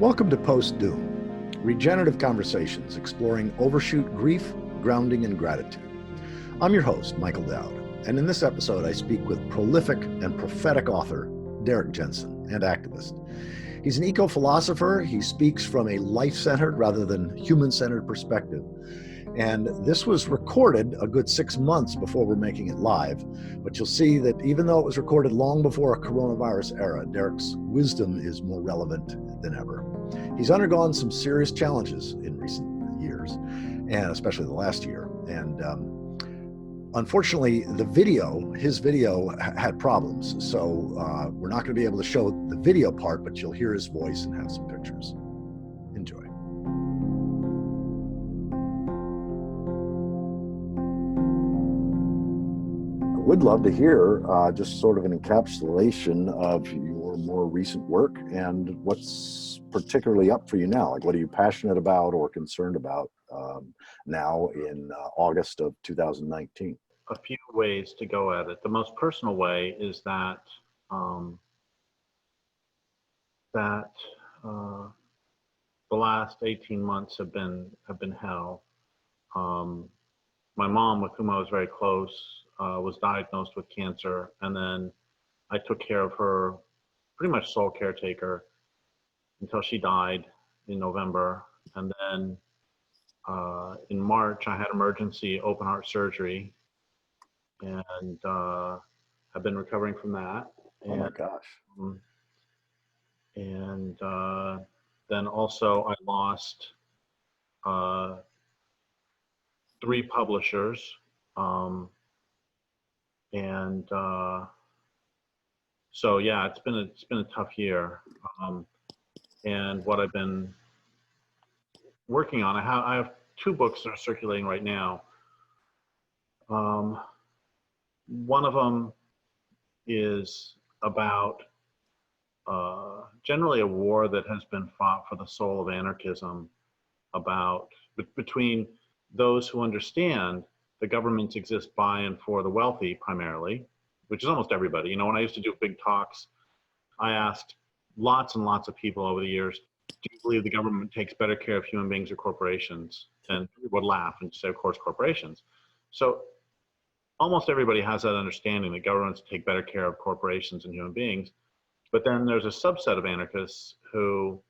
Welcome to Postdoom, regenerative conversations exploring overshoot grief, grounding, and gratitude. I'm your host, Michael Dowd, and in this episode I speak with prolific and prophetic author Derrick Jensen and activist. He's an eco-philosopher. He speaks from a life-centered rather than human-centered perspective. And this was recorded a good 6 months before we're making it live. But you'll see that even though it was recorded long before a coronavirus era, Derrick's wisdom is more relevant than ever. He's undergone some serious challenges in recent years, and especially the last year. And unfortunately, his video had problems. So we're not going to be able to show the video part, but you'll hear his voice and have some pictures. Enjoy. I would love to hear just sort of an encapsulation of your more recent work and what's particularly up for you now. Like, what are you passionate about or concerned about now in August of 2019? A few ways to go at it. The most personal way is that the last 18 months have been hell. My mom, with whom I was very close, was diagnosed with cancer, and then I took care of her, pretty much sole caretaker, until she died in November. And then in March, I had emergency open heart surgery, and I've been recovering from that. Oh my gosh. And then also I lost 3 publishers. So yeah, it's been a tough year. And what I've been working on, I have 2 books that are circulating right now. One of them is about generally a war that has been fought for the soul of anarchism, between those who understand the governments exist by and for the wealthy primarily, which is almost everybody. You know, when I used to do big talks, I asked lots and lots of people over the years, do you believe the government takes better care of human beings or corporations? And people would laugh and say, of course, corporations. So almost everybody has that understanding that governments take better care of corporations and human beings. But then there's a subset of anarchists who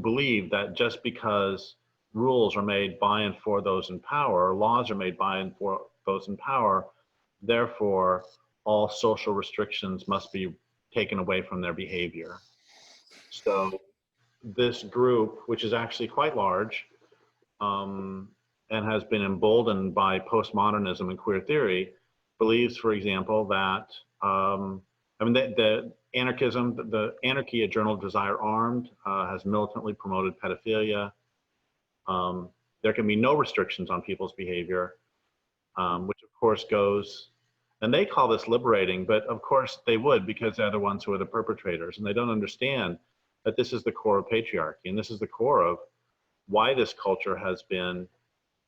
believe that just because rules are made by and for those in power, or laws are made by and for those in power, therefore all social restrictions must be taken away from their behavior. So this group, which is actually quite large, and has been emboldened by postmodernism and queer theory, believes, for example, that the anarchy, a journal of desire armed, has militantly promoted pedophilia. There can be no restrictions on people's behavior, which of course goes, and they call this liberating, but of course they would, because they're the ones who are the perpetrators, and they don't understand that this is the core of patriarchy, and this is the core of why this culture has been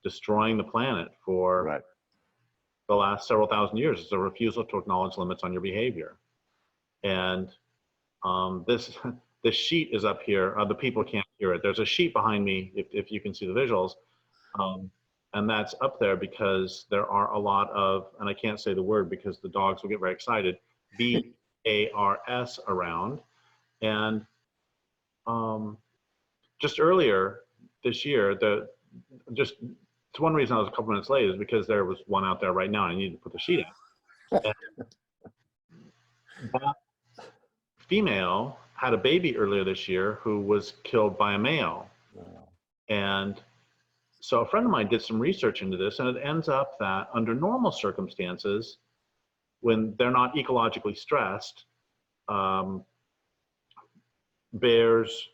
destroying the planet for the last several thousand years. It's a refusal to acknowledge limits on your behavior. And this sheet is up here. The people can't hear it. There's a sheet behind me, if you can see the visuals. And that's up there because there are a lot of, and I can't say the word because the dogs will get very excited, BARS around. And just earlier this year, it's one reason I was a couple minutes late is because there was one out there right now and I needed to put the sheet out. That female had a baby earlier this year who was killed by a male. Wow. And so a friend of mine did some research into this, and it ends up that under normal circumstances, when they're not ecologically stressed, bears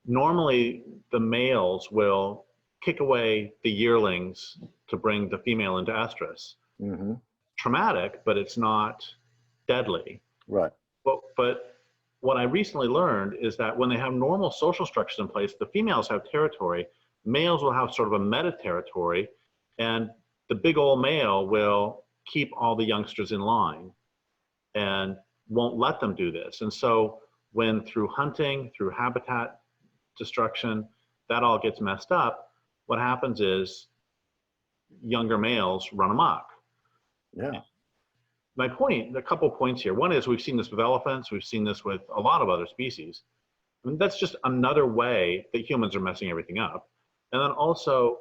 normally the males will kick away the yearlings to bring the female into estrus. Mm-hmm. Traumatic, but it's not deadly. Right. But what I recently learned is that when they have normal social structures in place, the females have territory, males will have sort of a meta territory, and the big old male will keep all the youngsters in line and won't let them do this. And so when through hunting, through habitat destruction, that all gets messed up, what happens is younger males run amok. Yeah. My point, a couple points here. One is we've seen this with elephants. We've seen this with a lot of other species. I mean, that's just another way that humans are messing everything up. And then also,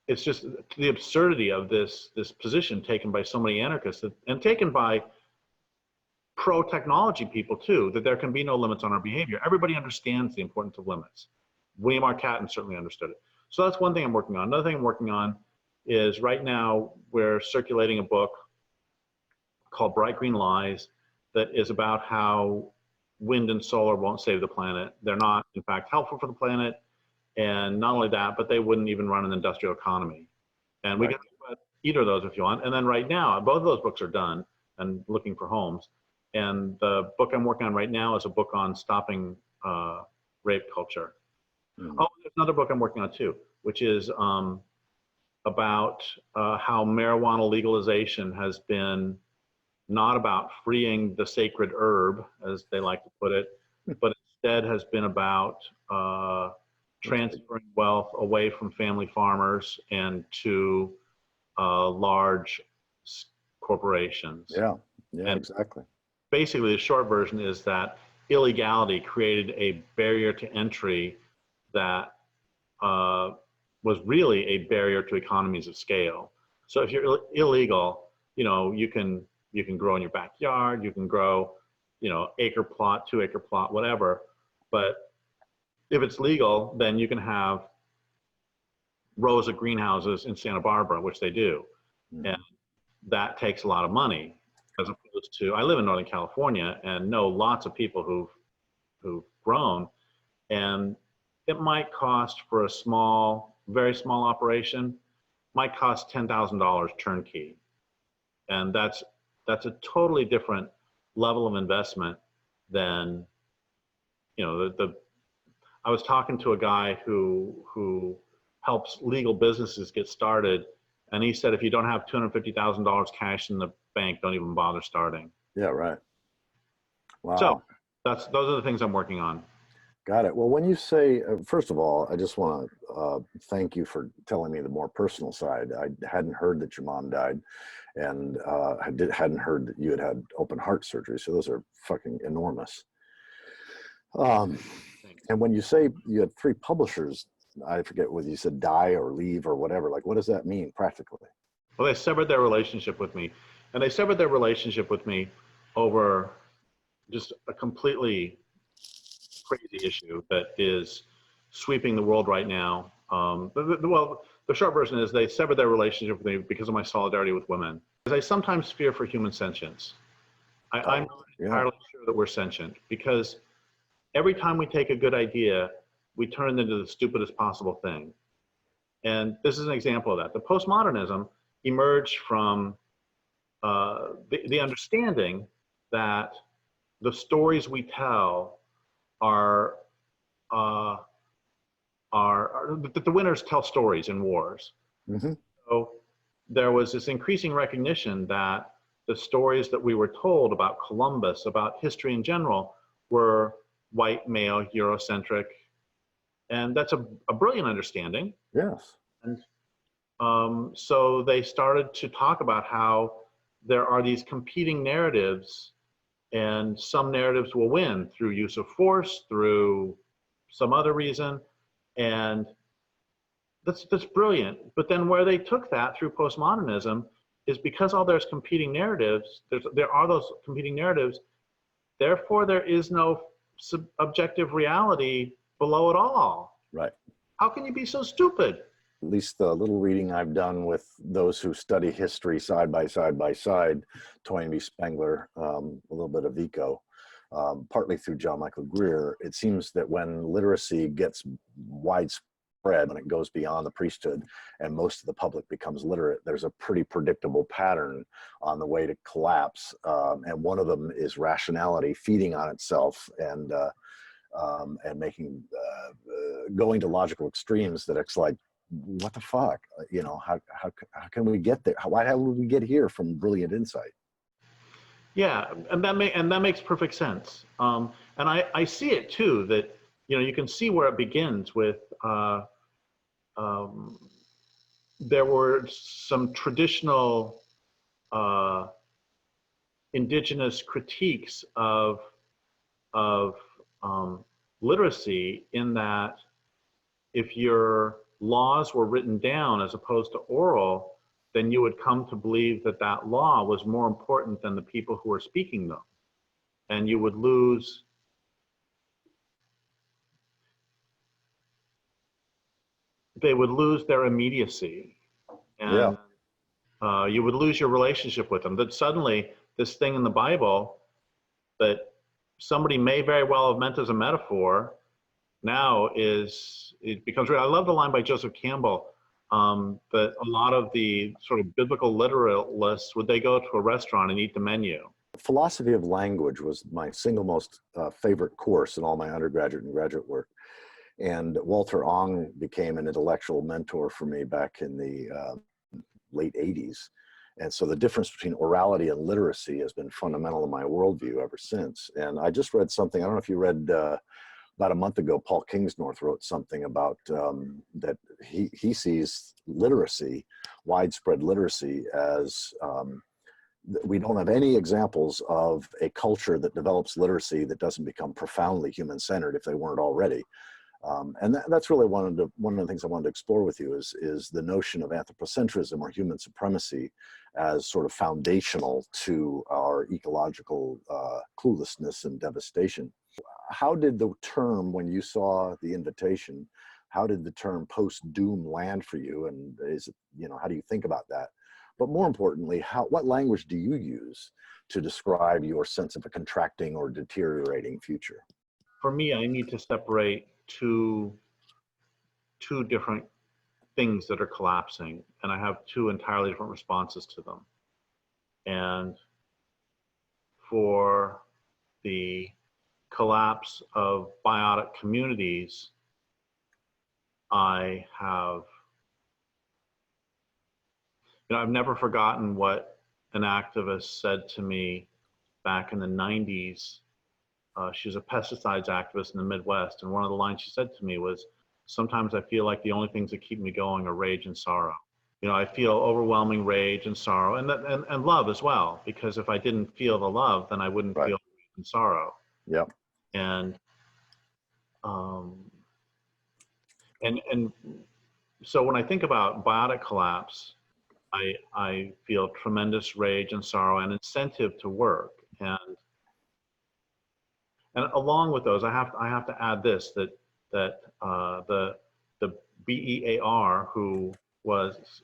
it's just the absurdity of this position taken by so many anarchists and taken by pro-technology people too, that there can be no limits on our behavior. Everybody understands the importance of limits. William R. Catton certainly understood it. So that's one thing I'm working on. Another thing I'm working on is right now we're circulating a book called Bright Green Lies that is about how wind and solar won't save the planet. They're not, in fact, helpful for the planet. And not only that, but they wouldn't even run an industrial economy. And we can talk about either of those if you want. And then right now, both of those books are done and looking for homes. And the book I'm working on right now is a book on stopping rape culture. Oh, there's another book I'm working on too, which is about how marijuana legalization has been not about freeing the sacred herb, as they like to put it, but instead has been about transferring wealth away from family farmers and to large corporations. Yeah, and exactly. Basically, the short version is that illegality created a barrier to entry that was really a barrier to economies of scale. So if you're illegal, you can grow in your backyard, you can grow, acre plot, 2 acre plot, whatever. But if it's legal, then you can have rows of greenhouses in Santa Barbara, which they do. And that takes a lot of money, as opposed to, I live in Northern California and know lots of people who've grown, and it might cost for a very small operation, might cost $10,000 turnkey. And that's a totally different level of investment than, I was talking to a guy who helps legal businesses get started, and he said if you don't have $250,000 cash in the bank, don't even bother starting. Yeah, right. Wow. So those are the things I'm working on. Got it. Well, when you say, first of all, I just want to thank you for telling me the more personal side. I hadn't heard that your mom died, and hadn't heard that you had open heart surgery. So those are fucking enormous. And when you say you had 3 publishers, I forget whether you said die or leave or whatever, like what does that mean practically? Well, they severed their relationship with me, and they severed their relationship with me over just a completely crazy issue that is sweeping the world right now. Well, the short version is they severed their relationship with me because of my solidarity with women. Because I sometimes fear for human sentience. I'm not entirely sure that we're sentient, because every time we take a good idea, we turn it into the stupidest possible thing. And this is an example of that. The postmodernism emerged from the understanding that the stories we tell are that the winners tell stories in wars. So there was this increasing recognition that the stories that we were told about Columbus, about history in general, were white, male, Eurocentric. And that's a brilliant understanding. Yes. And so they started to talk about how there are these competing narratives, and some narratives will win through use of force, through some other reason. And that's brilliant. But then where they took that through postmodernism is because all there's competing narratives, there are those competing narratives, therefore there is no objective reality below it all. Right. How can you be so stupid? At least the little reading I've done with those who study history side by side, Toynbee, Spengler, a little bit of Vico, partly through John Michael Greer, it seems that when literacy gets widespread, when it goes beyond the priesthood and most of the public becomes literate, there's a pretty predictable pattern on the way to collapse. And one of them is rationality feeding on itself and making, going to logical extremes that it's like what the fuck? How can we get there? Why would we get here from brilliant insight? Yeah, and that makes perfect sense. And I see it too, that you can see where it begins with there were some traditional indigenous critiques of literacy, in that if your laws were written down as opposed to oral, then you would come to believe that that law was more important than the people who were speaking them. And you would lose they would lose their immediacy, and you would lose your relationship with them. That suddenly this thing in the Bible that somebody may very well have meant as a metaphor now it becomes real. I love the line by Joseph Campbell, that a lot of the sort of biblical literalists, would they go to a restaurant and eat the menu? Philosophy of language was my single most favorite course in all my undergraduate and graduate work. And Walter Ong became an intellectual mentor for me back in the late 80s. And so the difference between orality and literacy has been fundamental in my worldview ever since. And I just read something, I don't know if you read, about a month ago, Paul Kingsnorth wrote something about that he sees literacy, widespread literacy, as we don't have any examples of a culture that develops literacy that doesn't become profoundly human-centered if they weren't already. And that's really one of the things I wanted to explore with you is the notion of anthropocentrism or human supremacy as sort of foundational to our ecological cluelessness and devastation. How did the term, when you saw the invitation, how did the term post-doom land for you? And is it, how do you think about that? But more importantly, what language do you use to describe your sense of a contracting or deteriorating future? For me, I need to separate two different things that are collapsing, and I have two entirely different responses to them. And for the collapse of biotic communities, I've never forgotten what an activist said to me back in the 90s. She was a pesticides activist in the Midwest, and one of the lines she said to me was, "Sometimes I feel like the only things that keep me going are rage and sorrow." I feel overwhelming rage and sorrow, and love as well, because if I didn't feel the love, then I wouldn't feel rage and sorrow. Yep. And so when I think about biotic collapse, I feel tremendous rage and sorrow and incentive to work. And along with those, I have to add this, that the BEAR, who was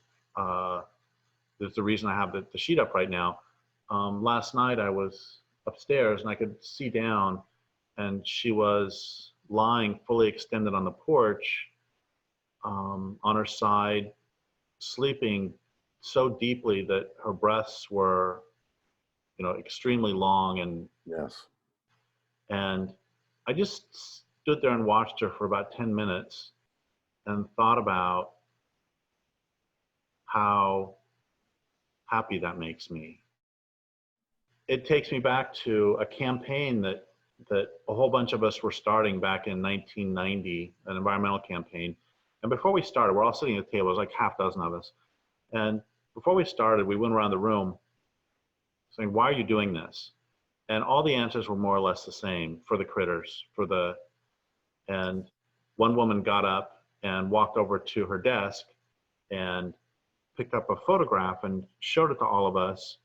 there's the reason I have the sheet up right now. Last night I was upstairs and I could see down, and she was lying fully extended on the porch, on her side, sleeping so deeply that her breaths were, extremely long. And yes. And I just stood there and watched her for about 10 minutes and thought about how happy that makes me. It takes me back to a campaign that a whole bunch of us were starting back in 1990, an environmental campaign. And before we started, we're all sitting at the table, it was like half a dozen of us. And before we started, we went around the room saying, "Why are you doing this?" And all the answers were more or less the same for the critters, and one woman got up and walked over to her desk and picked up a photograph and showed it to all of us.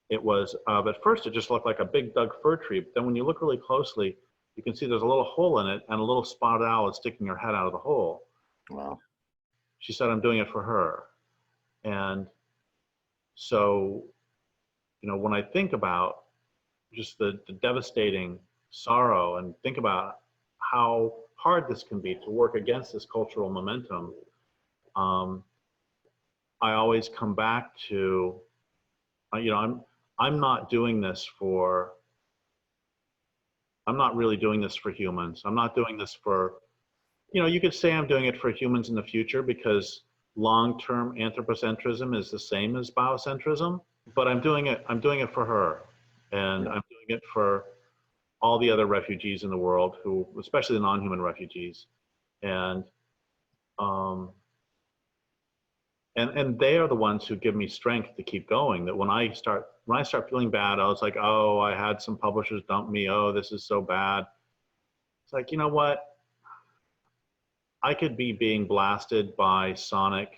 It was, at first it just looked like a big Doug fir tree, but then when you look really closely, you can see there's a little hole in it and a little spotted owl is sticking her head out of the hole. Wow. She said, "I'm doing it for her." And so, when I think about just the devastating sorrow and think about how hard this can be to work against this cultural momentum, I always come back to, I'm not doing this I'm not really doing this for humans. I'm not doing this for, You could say I'm doing it for humans in the future because long-term anthropocentrism is the same as biocentrism, but I'm doing it for her, and I'm doing it for all the other refugees in the world, who, especially the non-human refugees, and and they are the ones who give me strength to keep going. That when I start feeling bad, I was like, oh, I had some publishers dump me. Oh, this is so bad. It's like, you know what? I could be being blasted by sonic,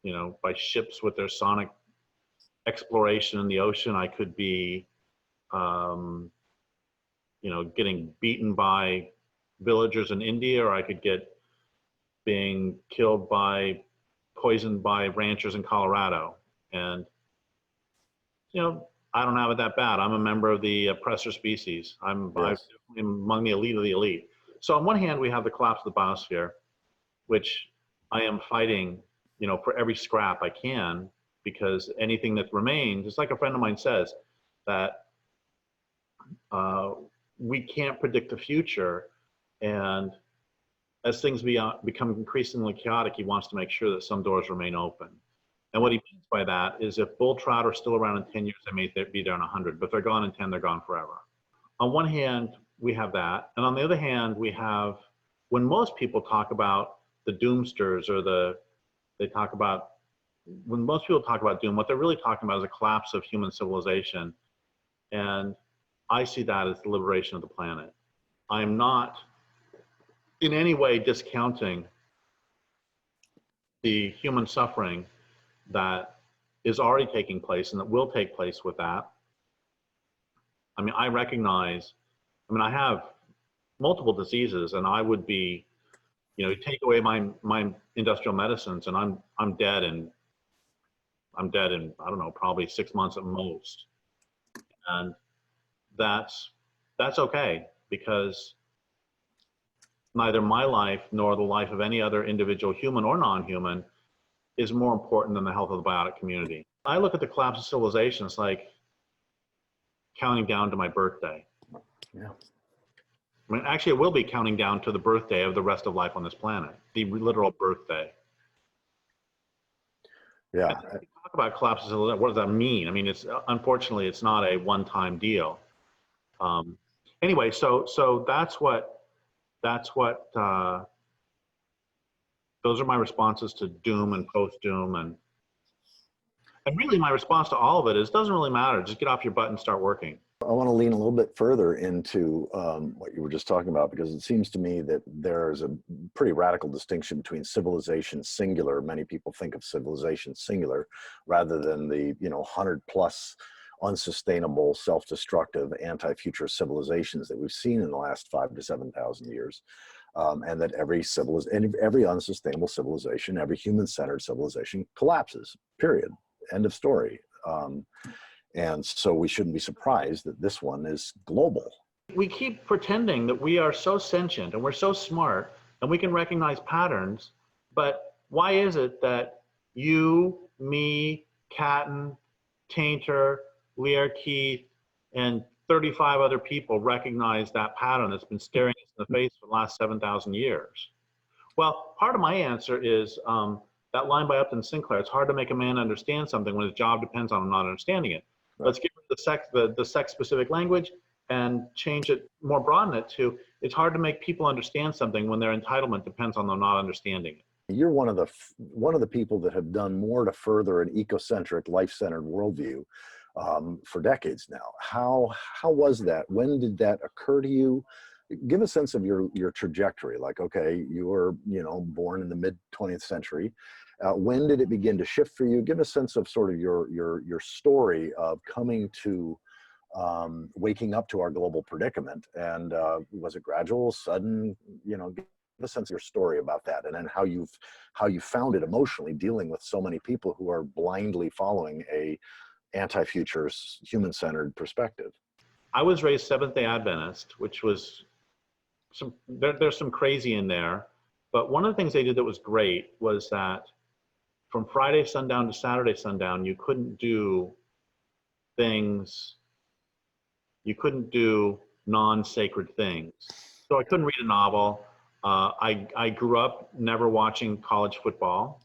by ships with their sonic exploration in the ocean. I could be, getting beaten by villagers in India, or I could get being poisoned by ranchers in Colorado. And, I don't have it that bad. I'm a member of the oppressor species. I'm among the elite of the elite. So on one hand, we have the collapse of the biosphere, which I am fighting, for every scrap I can, because anything that remains, it's like a friend of mine says, that we can't predict the future, and as things become increasingly chaotic, he wants to make sure that some doors remain open. And what he means by that is, if bull trout are still around in 10 years, they may be there in 100, but if they're gone in 10, they're gone forever. On one hand, we have that, and on the other hand, we have, when most people talk about the doomsters, or when most people talk about doom, what they're really talking about is a collapse of human civilization. And I see that as the liberation of the planet. I'm not in any way discounting the human suffering that is already taking place and that will take place with that. I mean, I have multiple diseases, and I would be, take away my industrial medicines, and I'm dead in, I don't know, probably 6 months at most. And that's okay, because neither my life nor the life of any other individual, human or non-human, is more important than the health of the biotic community. I look at the collapse of civilization as like counting down to my birthday. Yeah. I mean, actually, it will be counting down to the birthday of the rest of life on this planet, the literal birthday. Yeah. And when we talk about collapse of civilization, what does that mean? I mean, unfortunately, it's not a one-time deal. Anyway, so that's what. Those are my responses to doom and post-doom, and really my response to all of it is, doesn't really matter. Just get off your butt and start working. I want to lean a little bit further into what you were just talking about, because it seems to me that there's a pretty radical distinction between civilization singular. Many people think of civilization singular rather than the 100+ unsustainable, self-destructive, anti-future civilizations that we've seen in the last 5,000 to 7,000 years. And that every unsustainable civilization, every human-centered civilization collapses, period, end of story. And so we shouldn't be surprised that this one is global. We keep pretending that we are so sentient and we're so smart and we can recognize patterns, but why is it that you, me, Catton, Tainter, Lear Keith, and 35 other people recognize that pattern that's been staring us in the face for the last 7,000 years? Well, part of my answer is that line by Upton Sinclair: it's hard to make a man understand something when his job depends on him not understanding it. Right. Let's get rid of the sex-specific language and change it, more broaden it to, it's hard to make people understand something when their entitlement depends on them not understanding it. You're one of the people that have done more to further an ecocentric, life-centered worldview for decades now. How was that? When did that occur to you? Give a sense of your trajectory. Like, okay, you were born in the mid-20th century. When did it begin to shift for you? Give a sense of sort of your story of coming to waking up to our global predicament. And was it gradual, sudden? Give a sense of your story about that, and then how you found it emotionally, dealing with so many people who are blindly following a anti-future, human-centered perspective. I was raised Seventh-day Adventist, which was there's some crazy in there, but one of the things they did that was great was that from Friday sundown to Saturday sundown, you couldn't do non-sacred things. So I couldn't read a novel, I grew up never watching college football.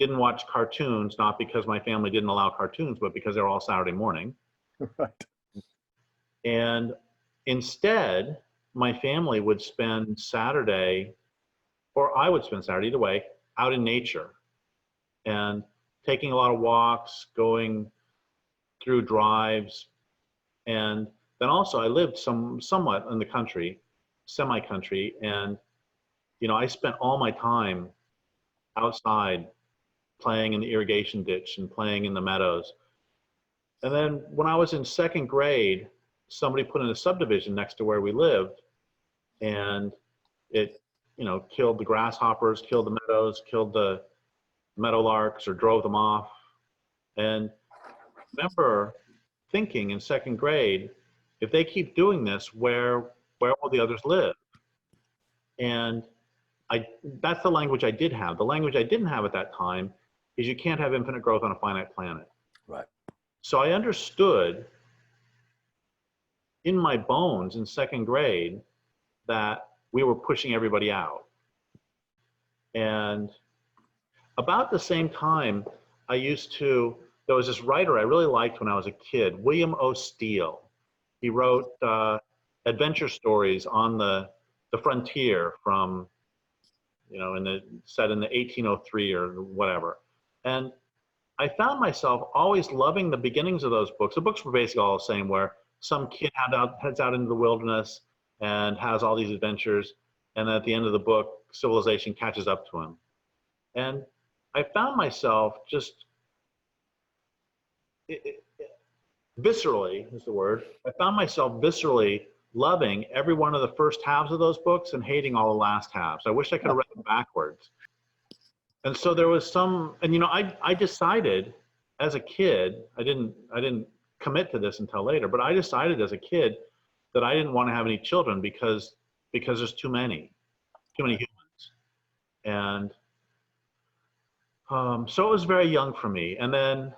Didn't watch cartoons, not because my family didn't allow cartoons, but because they were all Saturday morning. Right. And instead, my family would spend Saturday, or I would spend Saturday, either way, out in nature and taking a lot of walks, going through drives. And then also I lived somewhat in the country, semi-country, and I spent all my time outside playing in the irrigation ditch and playing in the meadows. And then when I was in second grade, somebody put in a subdivision next to where we lived, and it, killed the grasshoppers, killed the meadows, killed the meadowlarks, or drove them off. And I remember thinking in second grade, if they keep doing this, where will the others live? And that's the language I did have. The language I didn't have at that time is you can't have infinite growth on a finite planet. Right. So I understood in my bones in second grade that we were pushing everybody out. And about the same time, there was this writer I really liked when I was a kid, William O. Steele. He wrote adventure stories on the frontier from, set in the 1803 or whatever. And I found myself always loving the beginnings of those books. The books were basically all the same, where some kid heads out into the wilderness and has all these adventures, and at the end of the book, civilization catches up to him. And I found myself just viscerally is the word. I found myself viscerally loving every one of the first halves of those books and hating all the last halves. I wish I could have read them backwards. And so there was I decided as a kid, I didn't commit to this until later, but I decided as a kid that I didn't want to have any children because there's too many humans. And so it was very young for me. And then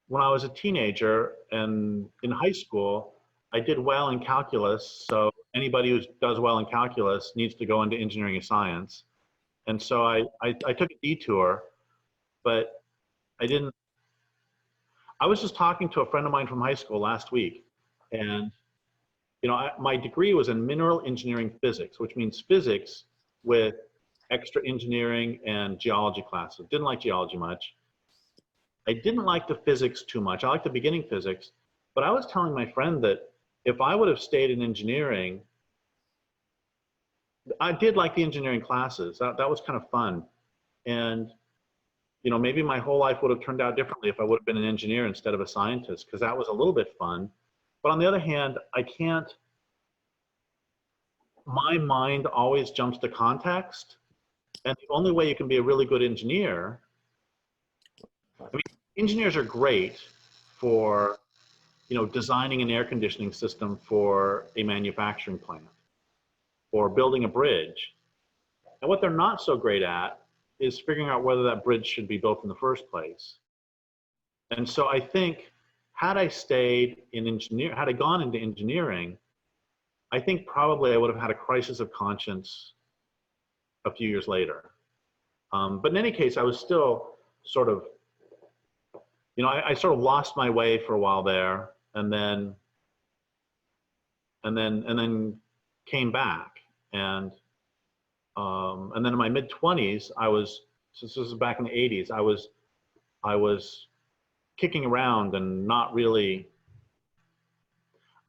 when I was a teenager and in high school, I did well in calculus. So anybody who does well in calculus needs to go into engineering and science. And so I took a detour, but I was just talking to a friend of mine from high school last week, and my degree was in mineral engineering physics, which means physics with extra engineering and geology classes. Didn't like geology much. I didn't like the physics too much. I liked the beginning physics, but I was telling my friend that if I would have stayed in engineering, I did like the engineering classes. That was kind of fun. And, maybe my whole life would have turned out differently if I would have been an engineer instead of a scientist, because that was a little bit fun. But on the other hand, my mind always jumps to context. And the only way you can be a really good engineer, engineers are great for, designing an air conditioning system for a manufacturing plant or building a bridge. And what they're not so great at is figuring out whether that bridge should be built in the first place. And so I think had I gone into engineering, I think probably I would have had a crisis of conscience a few years later. But in any case, I was still sort of, I sort of lost my way for a while there, and then came back. And then in my mid-20s, since this was back in the 80s, I was kicking around and not really,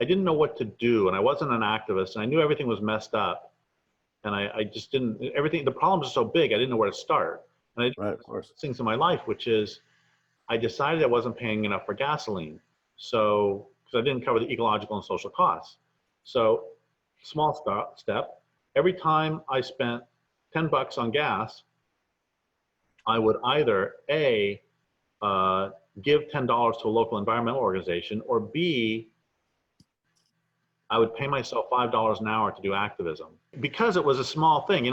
I didn't know what to do, and I wasn't an activist, and I knew everything was messed up, and I just didn't, the problems are so big, I didn't know where to start. And I did Right, of course. things in my life, which is, I decided I wasn't paying enough for gasoline. So, because I didn't cover the ecological and social costs. So, small step, every time I spent $10 on gas, I would either A, give $10 to a local environmental organization, or B, I would pay myself $5 an hour to do activism. Because it was a small thing,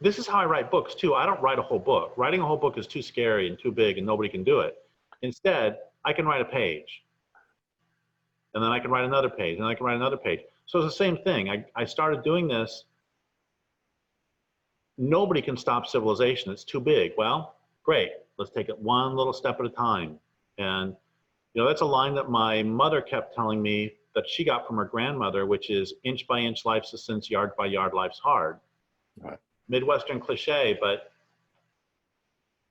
this is how I write books too. I don't write a whole book. Writing a whole book is too scary and too big and nobody can do it. Instead, I can write a page. And then I can write another page, and I can write another page. So it's the same thing. I started doing this. Nobody can stop civilization. It's too big. Well, great. Let's take it one little step at a time. And, that's a line that my mother kept telling me that she got from her grandmother, which is inch by inch life's a cinch, yard by yard life's hard. Right. Midwestern cliche, but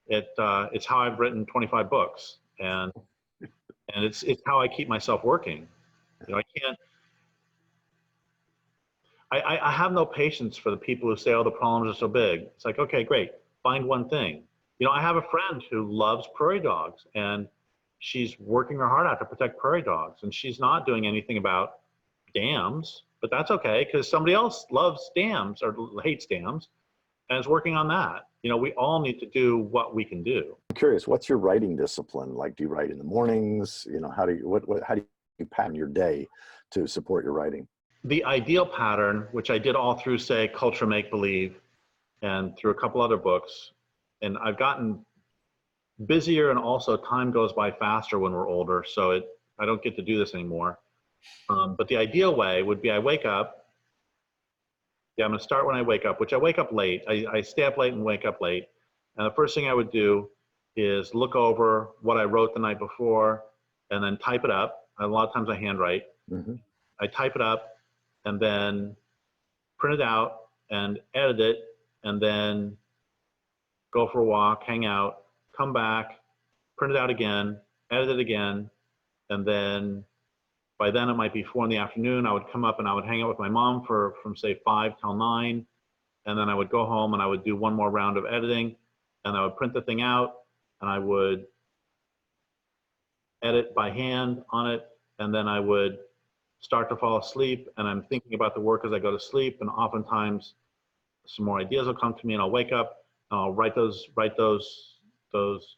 it's how I've written 25 books. And it's how I keep myself working. I can't, I have no patience for the people who say, oh, the problems are so big. It's like, okay, great. Find one thing. I have a friend who loves prairie dogs, and she's working her heart out to protect prairie dogs, and she's not doing anything about dams, but that's okay because somebody else loves dams or hates dams and is working on that. We all need to do what we can do. I'm curious, what's your writing discipline? Like, do you write in the mornings? How do you pattern your day to support your writing? The ideal pattern, which I did all through, say, Culture Make Believe and through a couple other books, and I've gotten busier, and also time goes by faster when we're older, so I don't get to do this anymore. But the ideal way would be I wake up. Yeah, I'm going to start when I wake up, which I wake up late. I stay up late and wake up late. And the first thing I would do is look over what I wrote the night before and then type it up. A lot of times I handwrite. Mm-hmm. I type it up and then print it out and edit it and then go for a walk, hang out, come back, print it out again, edit it again, and then by then it might be 4 in the afternoon. I would come up and I would hang out with my mom from say 5 till 9, and then I would go home and I would do one more round of editing, and I would print the thing out and I would edit by hand on it, and then I would start to fall asleep, and I'm thinking about the work as I go to sleep, and oftentimes some more ideas will come to me, and I'll wake up and I'll write those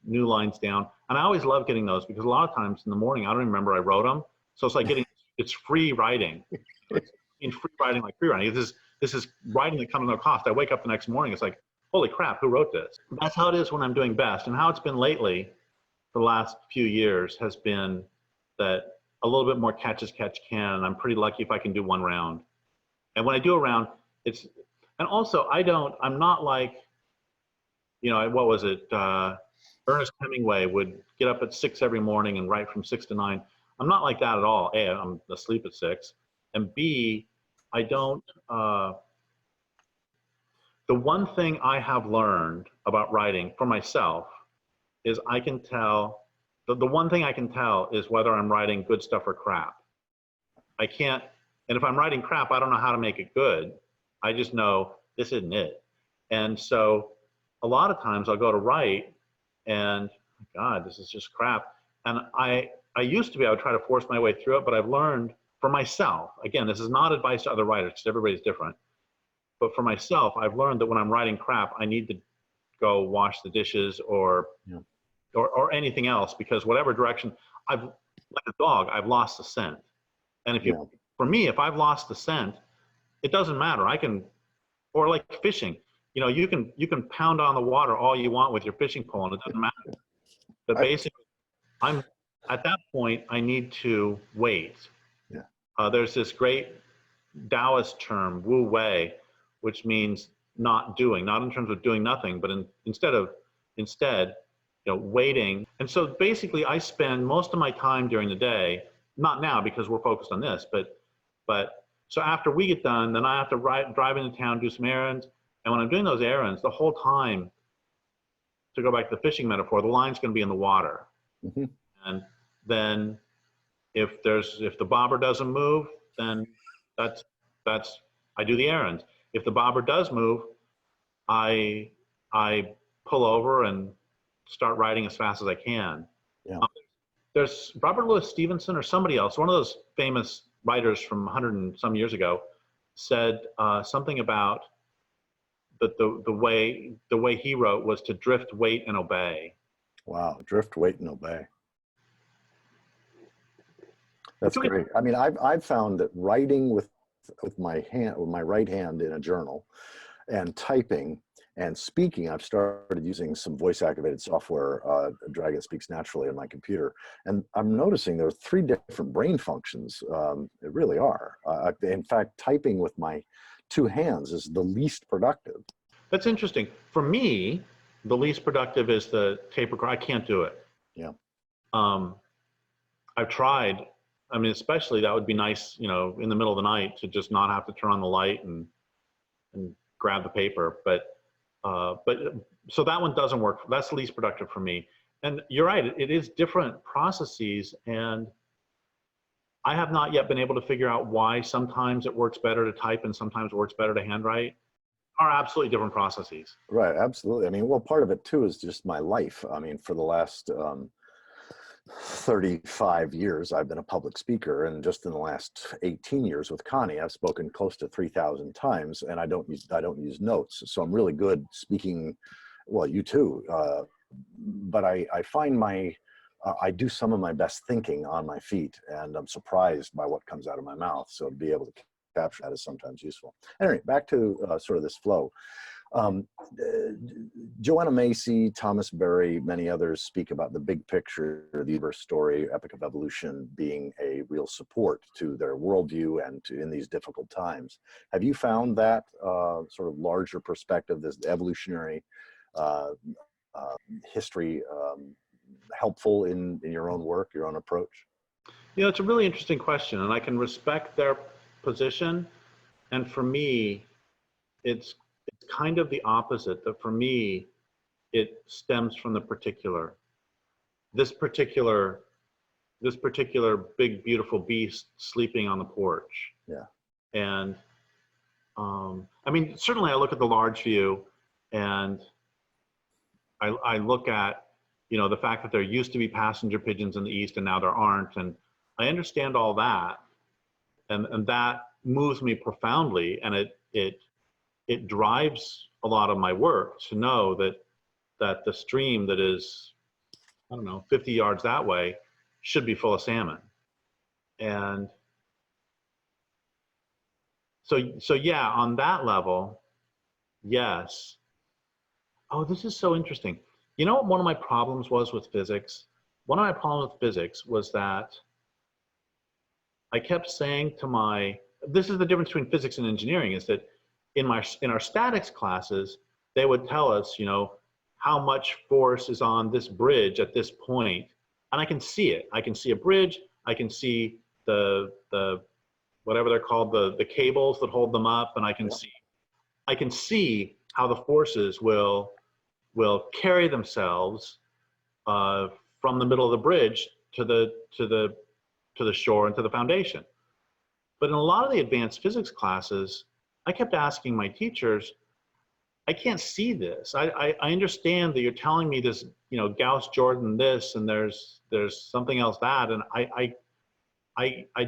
new lines down. And I always love getting those because a lot of times in the morning I don't even remember I wrote them. So it's like it's free writing. In free writing, like free writing. This is writing that comes at no cost. I wake up the next morning, it's like, holy crap, who wrote this? That's how it is when I'm doing best. And how it's been lately for the last few years has been that a little bit more catch as catch can. And I'm pretty lucky if I can do one round. And when I do a round, and also I'm not like, what was it? Ernest Hemingway would get up at 6 every morning and write from 6 to 9. I'm not like that at all. A, I'm asleep at 6. And B, I don't, the one thing I have learned about writing for myself is I can tell, the one thing I can tell is whether I'm writing good stuff or crap. I can't, and if I'm writing crap, I don't know how to make it good. I just know this isn't it. And so a lot of times I'll go to write and, God, this is just crap. And I used to be, I would try to force my way through it, but I've learned for myself, again, this is not advice to other writers because everybody's different, but for myself, I've learned that when I'm writing crap, I need to go wash the dishes or anything else, because whatever direction, like a dog, I've lost the scent. And for me, if I've lost the scent, it doesn't matter. Or like fishing, you can pound on the water all you want with your fishing pole and it doesn't matter. But basically, at that point, I need to wait. Yeah. There's this great Taoist term, Wu Wei, which means not doing, not in terms of doing nothing, but instead, waiting. And so basically, I spend most of my time during the day, not now because we're focused on this, but so after we get done, then I have to drive into town, do some errands. And when I'm doing those errands, the whole time, to go back to the fishing metaphor, the line's going to be in the water. Mm-hmm. And then if the bobber doesn't move, then that's I do the errands. If the bobber does move, I pull over and start writing as fast as I can. Yeah. There's Robert Louis Stevenson or somebody else, one of those famous writers from 100 and some years ago, said something about the way he wrote was to drift, wait, and obey. Wow, drift, wait, and obey. That's great. I mean, I've found that writing with my right hand in a journal and typing And speaking, I've started using some voice-activated software, Dragon Speaks Naturally on my computer. And I'm noticing there are 3 different brain functions. It really are. In fact, typing with my 2 hands is the least productive. That's interesting. For me, the least productive is the tape recorder. I can't do it. Yeah. I've tried. I mean, especially that would be nice, you know, in the middle of the night to just not have to turn on the light and grab the paper. But so that one doesn't work. That's the least productive for me. And you're right, it is different processes, and I have not yet been able to figure out why sometimes it works better to type and sometimes it works better to handwrite. Are absolutely different processes. Right, absolutely. I mean, well, part of it too is just my life. I mean, for the last 35 years, I've been a public speaker, and just in the last 18 years with Connie, I've spoken close to 3,000 times, and I don't use notes. So I'm really good speaking. Well, you too. But I find I do some of my best thinking on my feet, and I'm surprised by what comes out of my mouth. So to be able to capture that is sometimes useful. Anyway, back to sort of this flow. Joanna Macy, Thomas Berry, many others speak about the big picture, the universe story, epic of evolution being a real support to their worldview and in these difficult times. Have you found that sort of larger perspective, this evolutionary history, helpful in your own work, your own approach? You know, it's a really interesting question, and I can respect their position. And for me, it's kind of the opposite. That for me, it stems from the particular. This particular big beautiful beast sleeping on the porch. Yeah. And I mean, certainly I look at the large view, and I look at, you know, the fact that there used to be passenger pigeons in the East and now there aren't, and I understand all that, and that moves me profoundly, and it drives a lot of my work to know that the stream that is, I don't know, 50 yards that way should be full of salmon. And so yeah, on that level, yes. Oh, this is so interesting. You know what one of my problems was with physics? One of my problems with physics was that I kept saying to this is the difference between physics and engineering, is that in our statics classes, they would tell us, you know, how much force is on this bridge at this point, and I can see it. I can see a bridge. I can see the whatever they're called, the cables that hold them up, and I can see how the forces will carry themselves from the middle of the bridge to the shore and to the foundation. But in a lot of the advanced physics classes, I kept asking my teachers, I can't see this. I understand that you're telling me this, you know, Gauss-Jordan this, and there's something else that, and I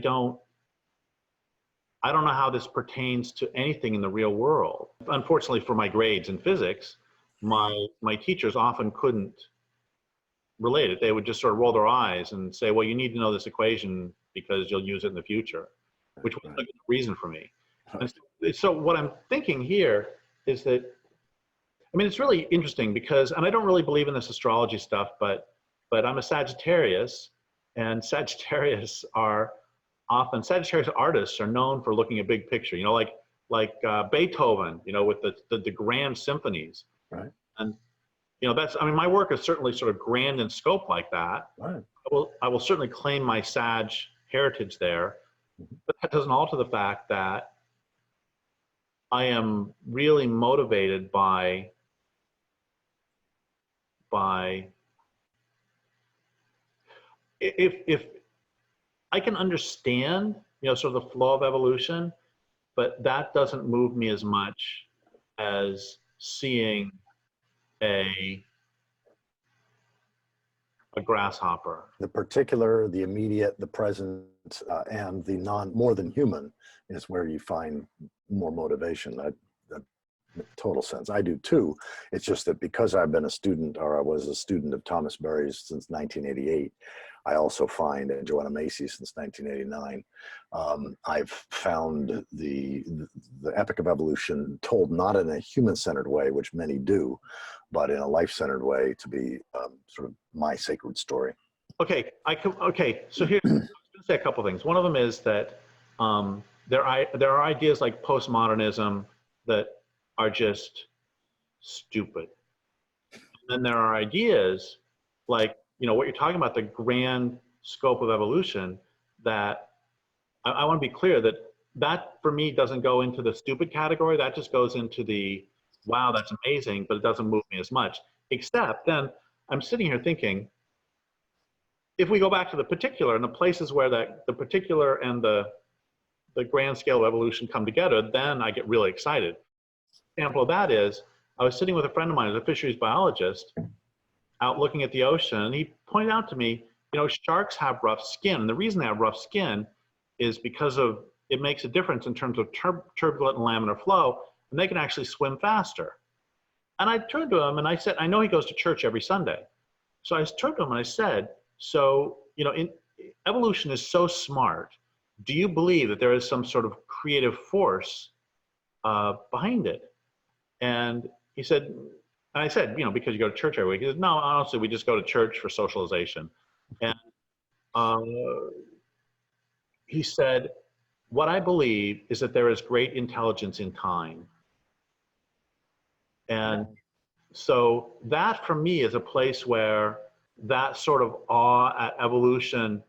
don't know how this pertains to anything in the real world. Unfortunately for my grades in physics, my teachers often couldn't relate it. They would just sort of roll their eyes and say, well, you need to know this equation because you'll use it in the future, which was a good reason for me. And so what I'm thinking here is that, I mean, it's really interesting because, and I don't really believe in this astrology stuff, but I'm a Sagittarius, and Sagittarius artists are known for looking at big picture, you know, like Beethoven, you know, with the grand symphonies. Right. And, you know, I mean, my work is certainly sort of grand in scope like that. Right. I will certainly claim my Sag heritage there, but that doesn't alter the fact that I am really motivated by if I can understand, you know, sort of the flow of evolution, but that doesn't move me as much as seeing a grasshopper. The particular, the immediate, the present, and the more than human is where you find more motivation. Total sense. I do too. It's just that because I've been a student, or I was a student of Thomas Berry's since 1988, I also find, and Joanna Macy since 1989, I've found the epic of evolution told not in a human-centered way, which many do, but in a life-centered way to be sort of my sacred story. Okay, so here, I'm going to say a couple things. One of them is that there are ideas like postmodernism that are just stupid. And then there are ideas like, what you're talking about, the grand scope of evolution, that I want to be clear that for me doesn't go into the stupid category. That just goes into the, wow, that's amazing, but it doesn't move me as much. Except then I'm sitting here thinking, if we go back to the particular and the places where the particular and the grand scale of evolution come together, then I get really excited. Example of that is, I was sitting with a friend of mine who's a fisheries biologist out looking at the ocean, and he pointed out to me, sharks have rough skin. And the reason they have rough skin is because it makes a difference in terms of turbulent and laminar flow, and they can actually swim faster. And I turned to him and I said, I know he goes to church every Sunday. So I turned to him and I said, so, evolution is so smart. Do you believe that there is some sort of creative force behind it? And he said, and I said, because you go to church every week. He said, no, honestly, we just go to church for socialization. And he said, what I believe is that there is great intelligence in time. And so that for me is a place where that sort of awe at evolution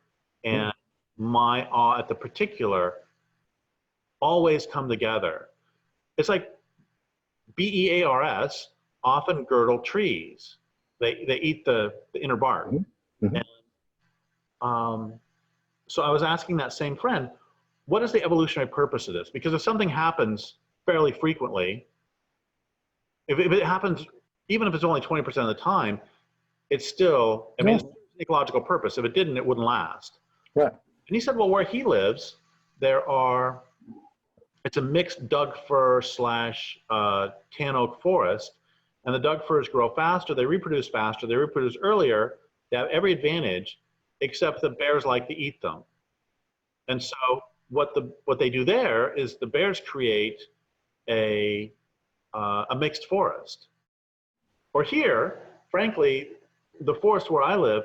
and my awe at the particular always come together. It's like BEARS often girdle trees. They eat the inner bark. Mm-hmm. And so I was asking that same friend, what is the evolutionary purpose of this? Because if something happens fairly frequently, if it happens, even if it's only 20% of the time, it's still, it's an ecological purpose. If it didn't, it wouldn't last. Right. And he said, well, where he lives, it's a mixed Doug fir / tan oak forest. And the Doug firs grow faster, they reproduce earlier, they have every advantage, except the bears like to eat them. And so what they do there is the bears create a mixed forest. Or here, frankly, the forest where I live,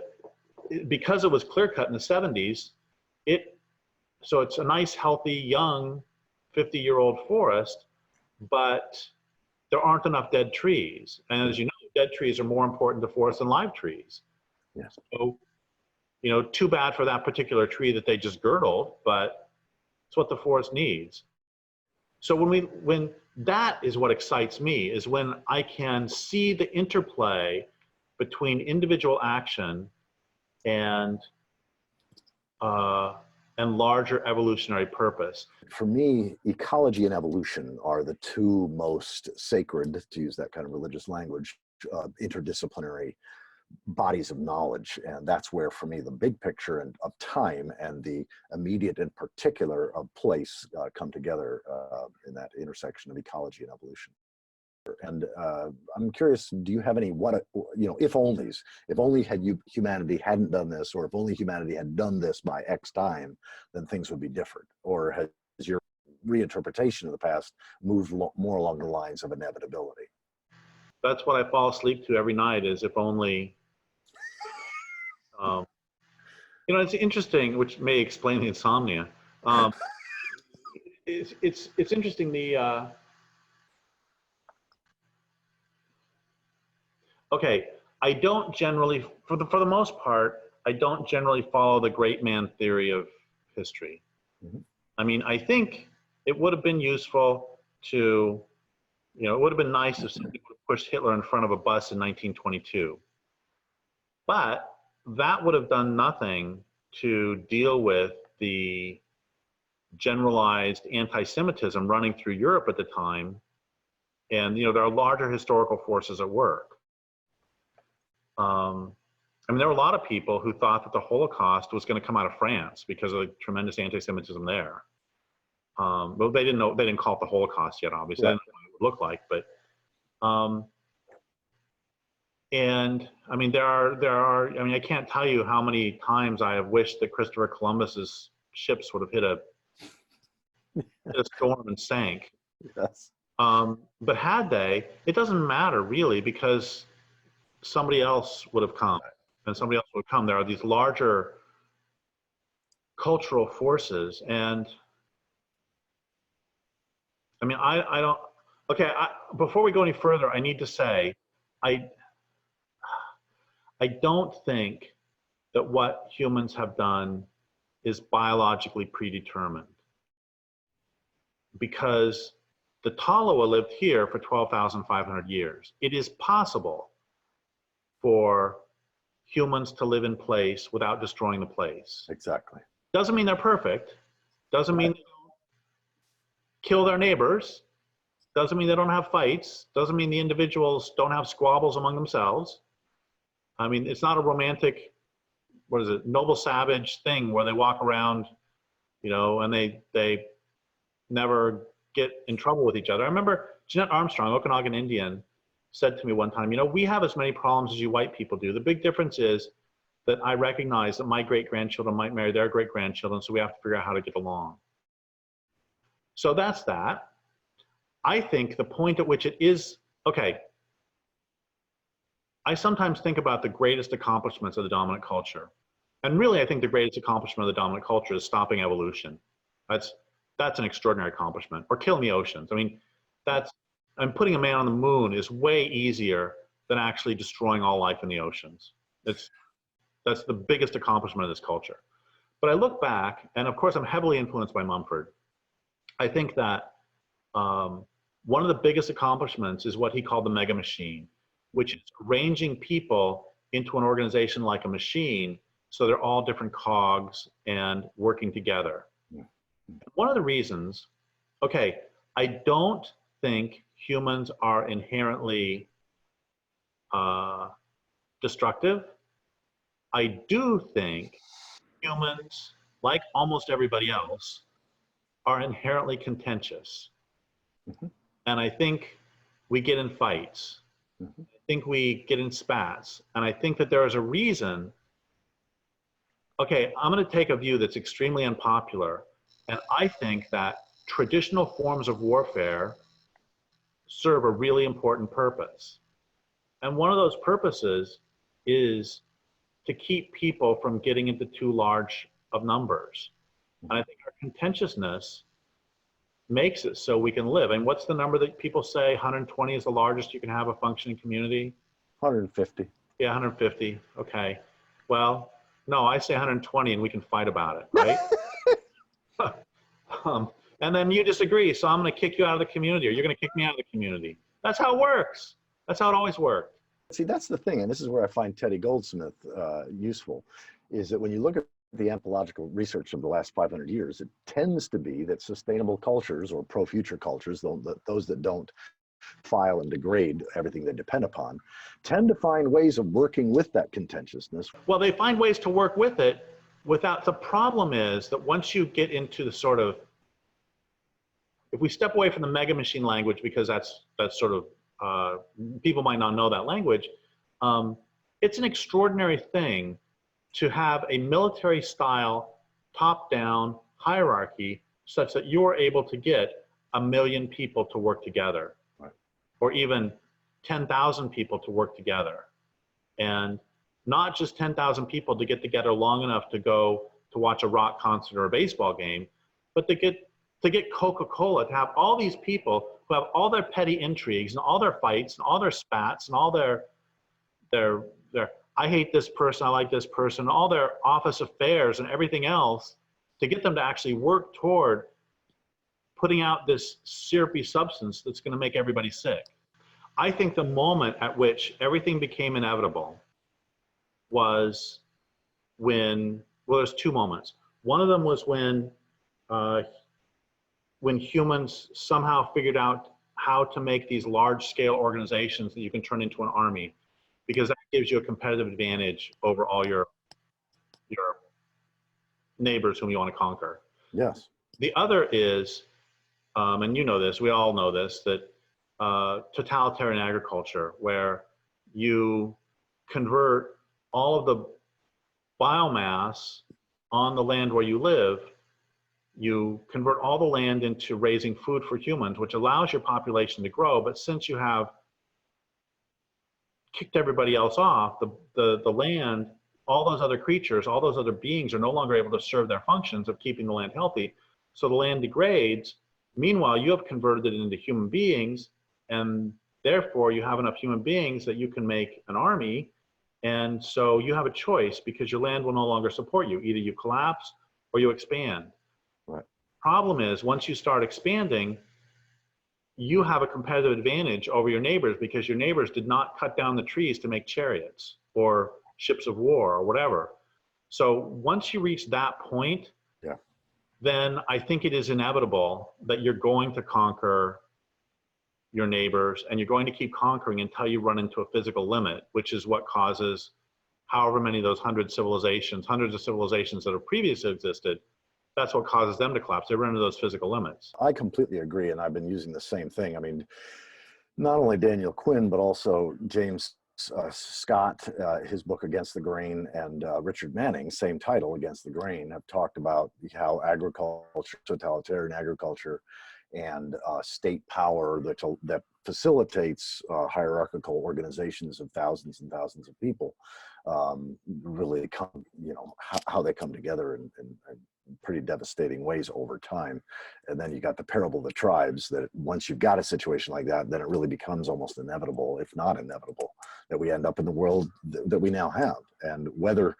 because it was clear cut in the 70s, so it's a nice, healthy, young, 50-year-old forest, but there aren't enough dead trees. And as you know, dead trees are more important to forests than live trees. Yes. So, too bad for that particular tree that they just girdled, but it's what the forest needs. So when that is what excites me, is when I can see the interplay between individual action and larger evolutionary purpose. For me, ecology and evolution are the two most sacred, to use that kind of religious language, interdisciplinary bodies of knowledge. And that's where, for me, the big picture of time and the immediate and particular of place come together in that intersection of ecology and evolution. And I'm curious, do you have any, if onlys? If only humanity hadn't done this, or if only humanity had done this by X time, then things would be different? Or has your reinterpretation of the past moved more along the lines of inevitability? That's what I fall asleep to every night, is if only. It's interesting, which may explain the insomnia. It's interesting, okay, I don't generally, for the most part, I don't generally follow the great man theory of history. Mm-hmm. I mean, I think it would have been useful to, it would have been nice if somebody would have pushed Hitler in front of a bus in 1922. But that would have done nothing to deal with the generalized anti-Semitism running through Europe at the time. And, there are larger historical forces at work. There were a lot of people who thought that the Holocaust was going to come out of France because of the tremendous anti-Semitism there. But they didn't call it the Holocaust yet, obviously. Right. They didn't know what it look like, but and I mean there are I mean I can't tell you how many times I have wished that Christopher Columbus's ships would have hit a storm and sank. Yes. But had they, it doesn't matter really, because somebody else would have come, and somebody else would come. There are these larger cultural forces, and I mean, I don't. Okay, before we go any further, I need to say, I don't think that what humans have done is biologically predetermined, because the Tolowa lived here for 12,500 years. It is possible for humans to live in place without destroying the place. Exactly. Doesn't mean they're perfect. Doesn't mean they don't kill their neighbors. Doesn't mean they don't have fights. Doesn't mean the individuals don't have squabbles among themselves. I mean, it's not a romantic, what is it, noble savage thing where they walk around, you know, and they never get in trouble with each other. I remember Jeanette Armstrong, Okanagan Indian, said to me one time, you know, we have as many problems as you white people do. The big difference is that I recognize that my great-grandchildren might marry their great-grandchildren, so we have to figure out how to get along. So that's that. I think the point at which it is, okay, I sometimes think about the greatest accomplishments of the dominant culture. And really, I think the greatest accomplishment of the dominant culture is stopping evolution. That's an extraordinary accomplishment. Or killing the oceans. I mean, and putting a man on the moon is way easier than actually destroying all life in the oceans. That's the biggest accomplishment of this culture. But I look back, and of course I'm heavily influenced by Mumford. I think that one of the biggest accomplishments is what he called the mega machine, which is arranging people into an organization like a machine so they're all different cogs and working together. Yeah. One of the reasons, okay, I don't think humans are inherently destructive. I do think humans, like almost everybody else, are inherently contentious. Mm-hmm. And I think we get in fights. Mm-hmm. I think we get in spats. And I think that there is a reason. Okay, I'm going to take a view that's extremely unpopular. And I think that traditional forms of warfare serve a really important purpose. And one of those purposes is to keep people from getting into too large of numbers. And I think our contentiousness makes it so we can live. And what's the number that people say 120 is the largest you can have a functioning community? 150. Yeah, 150. Okay. Well, no, I say 120 and we can fight about it, right? And then you disagree, so I'm going to kick you out of the community, or you're going to kick me out of the community. That's how it works. That's how it always worked. See, that's the thing, and this is where I find Teddy Goldsmith useful, is that when you look at the anthropological research of the last 500 years, it tends to be that sustainable cultures, or pro-future cultures, those that don't file and degrade everything they depend upon, tend to find ways of working with that contentiousness. Well, they find ways to work with it without, the problem is that once you get into the sort of, if we step away from the mega machine language, because that's sort of, people might not know that language, it's an extraordinary thing to have a military style top-down hierarchy such that you're able to get 1 million people to work together, right, or even 10,000 people to work together. And not just 10,000 people to get together long enough to go to watch a rock concert or a baseball game, but to get Coca-Cola, to have all these people who have all their petty intrigues and all their fights and all their spats and all their I hate this person, I like this person, all their office affairs and everything else, to get them to actually work toward putting out this syrupy substance that's going to make everybody sick. I think the moment at which everything became inevitable was when, well, there's two moments. One of them was when humans somehow figured out how to make these large-scale organizations that you can turn into an army, because that gives you a competitive advantage over all your neighbors whom you want to conquer. Yes. The other is, and you know this, we all know this, that totalitarian agriculture, where you convert all of the biomass on the land where you live, you convert all the land into raising food for humans, which allows your population to grow. But since you have kicked everybody else off, the land, all those other creatures, all those other beings are no longer able to serve their functions of keeping the land healthy. So the land degrades. Meanwhile, you have converted it into human beings, and therefore you have enough human beings that you can make an army. And so you have a choice, because your land will no longer support you. Either you collapse or you expand. Right. Problem is, once you start expanding, you have a competitive advantage over your neighbors, because your neighbors did not cut down the trees to make chariots or ships of war or whatever. So once you reach that point, yeah, then I think it is inevitable that you're going to conquer your neighbors, and you're going to keep conquering until you run into a physical limit, which is what causes however many of those hundreds of civilizations that have previously existed. That's what causes them to collapse. They run into those physical limits. I completely agree, and I've been using the same thing. I mean, not only Daniel Quinn, but also James Scott, his book Against the Grain, and Richard Manning, same title, Against the Grain, have talked about how agriculture, totalitarian agriculture, and state power that facilitates hierarchical organizations of thousands and thousands of people really come, how they come together in pretty devastating ways over time. And then you got the parable of the tribes, that once you've got a situation like that, then it really becomes almost inevitable, if not inevitable, that we end up in the world that we now have. And whether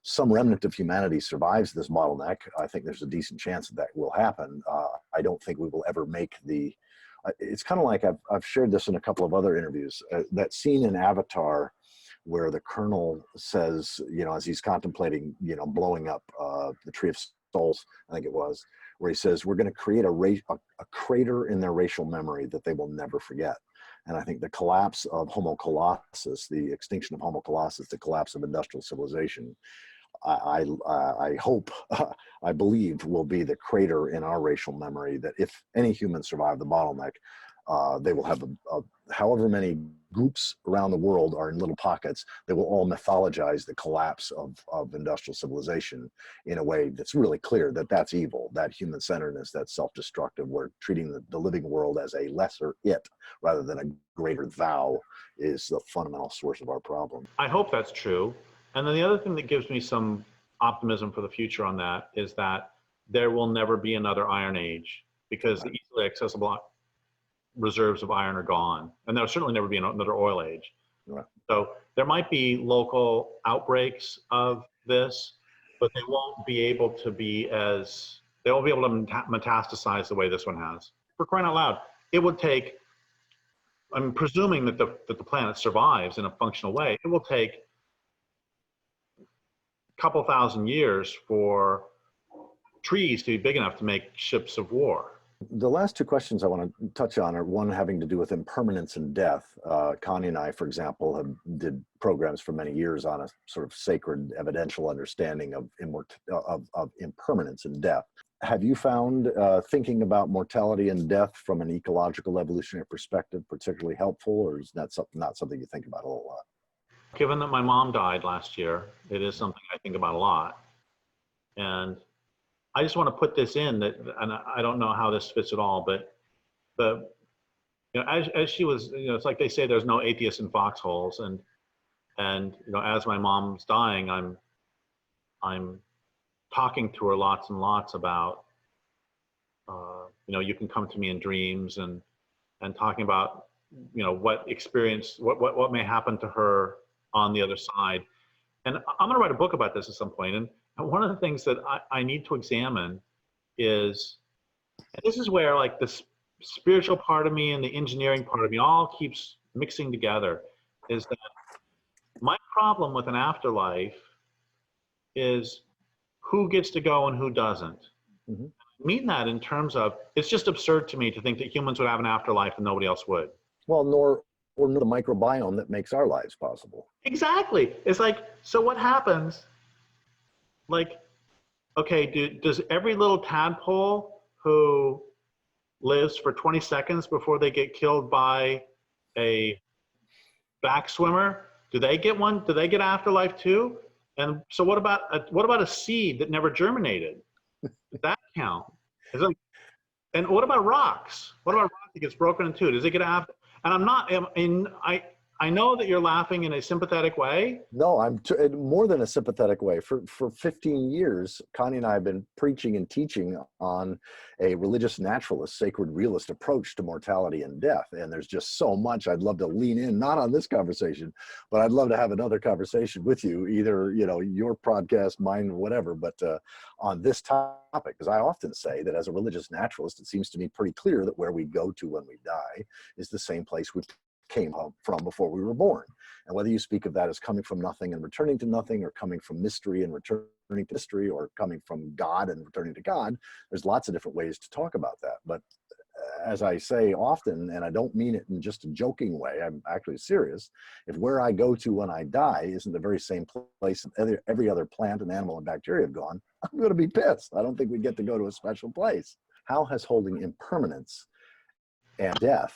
some remnant of humanity survives this bottleneck, I think there's a decent chance that will happen. I don't think we will ever make it's kind of like, I've shared this in a couple of other interviews, that scene in Avatar where the colonel says, as he's contemplating, blowing up the Tree of Souls, I think it was, where he says, we're going to create a crater in their racial memory that they will never forget. And I think the collapse of Homo colossus, the extinction of Homo colossus, the collapse of industrial civilization, I hope, I believe, will be the crater in our racial memory, that if any humans survive the bottleneck, they will have however many groups around the world are in little pockets, they will all mythologize the collapse of industrial civilization in a way that's really clear that that's evil, that human-centeredness, that's self-destructive. We're treating the living world as a lesser it rather than a greater thou is the fundamental source of our problem. I hope that's true. And then the other thing that gives me some optimism for the future on that is that there will never be another Iron Age, because the easily accessible reserves of iron are gone. And there'll certainly never be another oil age. Right. So there might be local outbreaks of this, but they won't be able to metastasize the way this one has. For crying out loud, it would take, I'm presuming that the planet survives in a functional way, it will take a couple thousand years for trees to be big enough to make ships of war. The last two questions I want to touch on are one having to do with impermanence and death. Connie and I, for example, did programs for many years on a sort of sacred evidential understanding of impermanence and death. Have you found thinking about mortality and death from an ecological evolutionary perspective particularly helpful, or is that not something you think about a whole lot? Given that my mom died last year, it is something I think about a lot. And I just want to put this in, that, and I don't know how this fits at all, but as she was, it's like they say, there's no atheists in foxholes, and as my mom's dying, I'm talking to her lots and lots about, you can come to me in dreams, and talking about, what may happen to her on the other side. And I'm going to write a book about this at some point. And one of the things that I need to examine is, and this is where like the spiritual part of me and the engineering part of me all keeps mixing together, is that my problem with an afterlife is who gets to go and who doesn't. Mm-hmm. I mean that in terms of, it's just absurd to me to think that humans would have an afterlife and nobody else would. Well, nor the microbiome that makes our lives possible. Exactly. It's like, so what happens? Like, okay, does every little tadpole who lives for 20 seconds before they get killed by a back swimmer? Do they get one? Do they get afterlife too? And so what about a seed that never germinated? Does that count? Is it, and what about rocks? What about a rock that gets broken in two? Does it get after? And I'm not, I know that you're laughing in a sympathetic way. No, I'm more than a sympathetic way. For 15 years, Connie and I have been preaching and teaching on a religious naturalist, sacred realist approach to mortality and death. And there's just so much I'd love to lean in, not on this conversation, but I'd love to have another conversation with you, either, you know, your podcast, mine, whatever, but on this topic, because I often say that as a religious naturalist, it seems to me pretty clear that where we go to when we die is the same place we came home from before we were born. And whether you speak of that as coming from nothing and returning to nothing, or coming from mystery and returning to mystery, or coming from God and returning to God, there's lots of different ways to talk about that. But as I say often, and I don't mean it in just a joking way, I'm actually serious, if where I go to when I die isn't the very same place every other plant and animal and bacteria have gone, I'm going to be pissed. I don't think we get to go to a special place. How has holding impermanence and death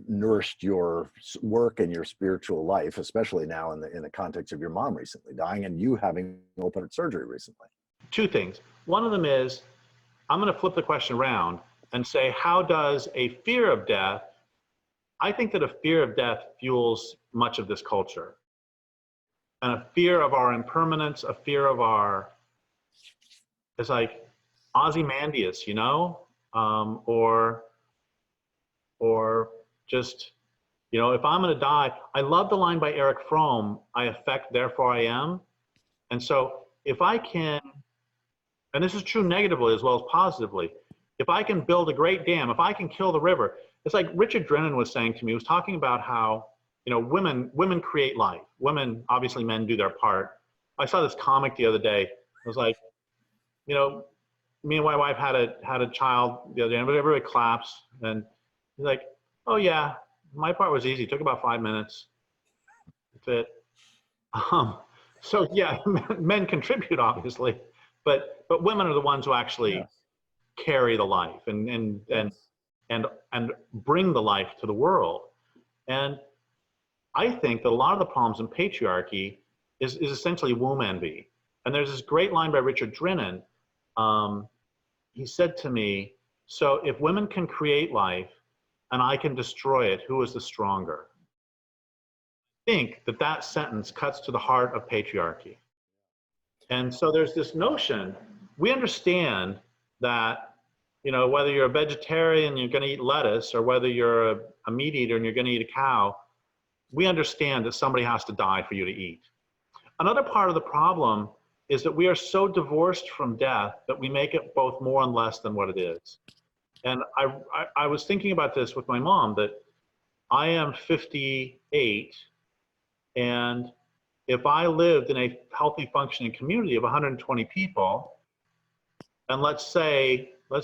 nourished your work and your spiritual life, especially now in the context of your mom recently dying and you having open heart surgery recently? Two things. One of them is, I'm going to flip the question around and say, how does a fear of death, I think that a fear of death fuels much of this culture. And a fear of our impermanence, a fear of our, it's like Ozymandias, you know, or just, you know, if I'm going to die, I love the line by Eric Fromm, I affect, therefore I am. And so if I can, and this is true negatively as well as positively, if I can build a great dam, if I can kill the river, it's like Richard Drennan was saying to me, he was talking about how, you know, women create life. Women, obviously men do their part. I saw this comic the other day. It was like, you know, me and my wife had a child the other day, and everybody claps, and he's like, oh yeah, my part was easy. It took about 5 minutes. That's it. So yeah, men contribute obviously, but women are the ones who actually carry the life and bring the life to the world. And I think that a lot of the problems in patriarchy is essentially womb envy. And there's this great line by Richard Drennan. He said to me, so if women can create life and I can destroy it, who is the stronger? I think that sentence cuts to the heart of patriarchy. And so there's this notion, we understand that, you know, whether you're a vegetarian and you're going to eat lettuce, or whether you're a meat eater and you're going to eat a cow, we understand that somebody has to die for you to eat. Another part of the problem is that we are so divorced from death that we make it both more and less than what it is. And I was thinking about this with my mom, that I am 58, and if I lived in a healthy functioning community of 120 people, and let's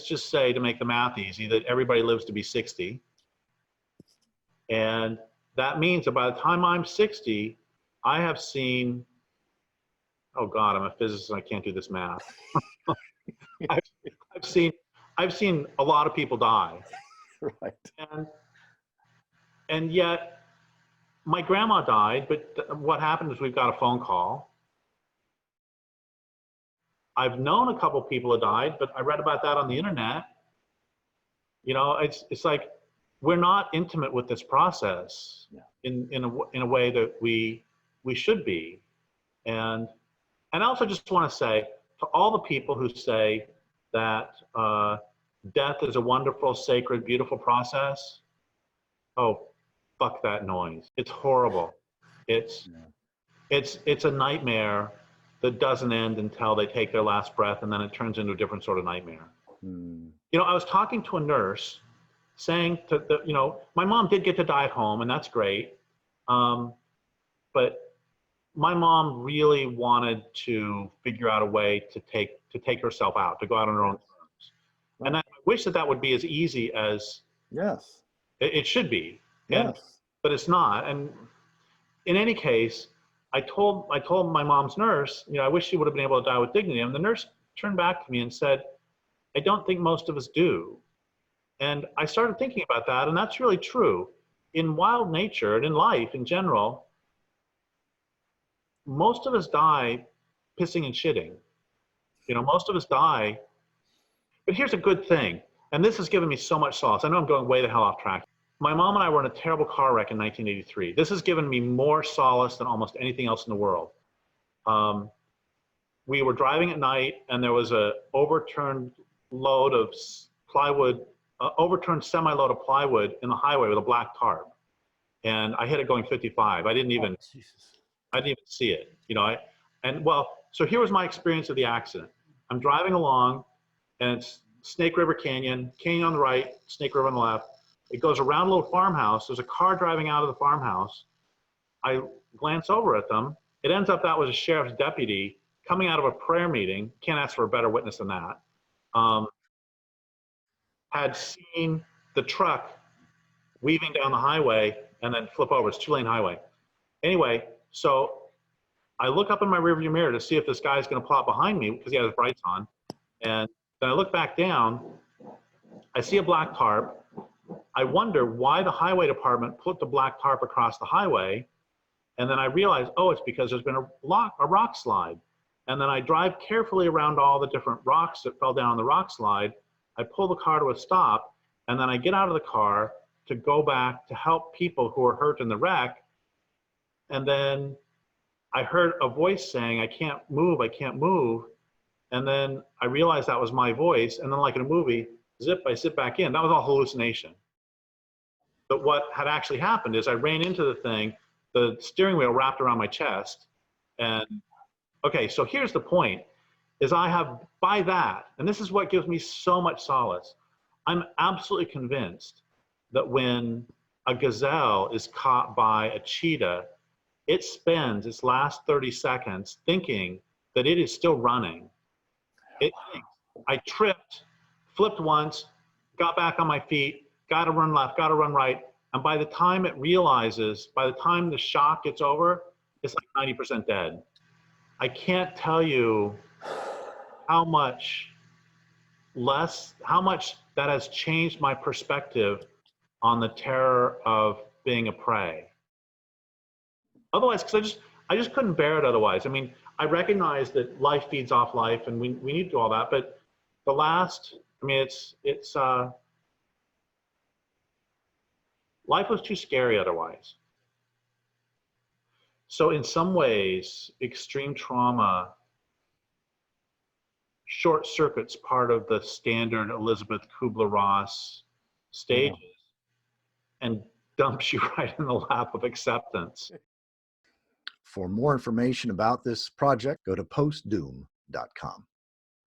just say, to make the math easy, that everybody lives to be 60, and that means that by the time I'm 60, I have seen, oh God, I'm a physicist and I can't do this math. I've seen a lot of people die. Right. And yet my grandma died, but what happened is we've got a phone call. I've known a couple people who died, but I read about that on the internet. You know, it's like, we're not intimate with this process in a way that we should be. And I also just want to say to all the people who say that death is a wonderful, sacred, beautiful process, oh, fuck that noise. It's horrible. It's a nightmare that doesn't end until they take their last breath, and then it turns into a different sort of nightmare. You know, I was talking to a nurse saying you know, my mom did get to die at home, and that's great. But my mom really wanted to figure out a way to take herself out, to go out on her own terms. Right. And I wish that would be as easy as it should be. But it's not. And in any case, I told my mom's nurse, you know, I wish she would have been able to die with dignity. And the nurse turned back to me and said, I don't think most of us do. And I started thinking about that, and that's really true. In wild nature and in life in general, most of us die pissing and shitting. Most of us die. But here's a good thing, and this has given me so much solace. I know I'm going way the hell off track. My mom and I were in a terrible car wreck in 1983. This has given me more solace than almost anything else in the world. We were driving at night, and there was a overturned load of plywood, overturned semi-load of plywood in the highway with a black tarp. And I hit it going 55. I didn't even see it, so here was my experience of the accident. I'm driving along, and it's Snake River Canyon on the right, Snake River on the left. It goes around a little farmhouse. There's a car driving out of the farmhouse. I glance over at them. It ends up that was a sheriff's deputy coming out of a prayer meeting. Can't ask for a better witness than that. Had seen the truck weaving down the highway and then flip over. It's 2-lane highway. Anyway, so I look up in my rearview mirror to see if this guy's going to pull out behind me because he has his brights on. And then I look back down. I see a black tarp. I wonder why the highway department put the black tarp across the highway. And then I realize, oh, it's because there's been a rock slide. And then I drive carefully around all the different rocks that fell down on the rock slide. I pull the car to a stop, and then I get out of the car to go back to help people who were hurt in the wreck. And then I heard a voice saying, I can't move, I can't move. And then I realized that was my voice. And then like in a movie, zip, I sit back in. That was all hallucination. But what had actually happened is I ran into the thing, the steering wheel wrapped around my chest. And okay, so here's the point, is I have, by that, and this is what gives me so much solace, I'm absolutely convinced that when a gazelle is caught by a cheetah, it spends its last 30 seconds thinking that it is still running. It thinks, I tripped, flipped once, got back on my feet, got to run left, got to run right. And by the time it realizes, by the time the shock gets over, it's like 90% dead. I can't tell you how much that has changed my perspective on the terror of being a prey. Otherwise, because I just couldn't bear it otherwise. I mean, I recognize that life feeds off life and we need to do all that, but the last, I mean, life was too scary otherwise. So in some ways, extreme trauma short circuits part of the standard Elizabeth Kubler-Ross stages and dumps you right in the lap of acceptance. For more information about this project, go to postdoom.com.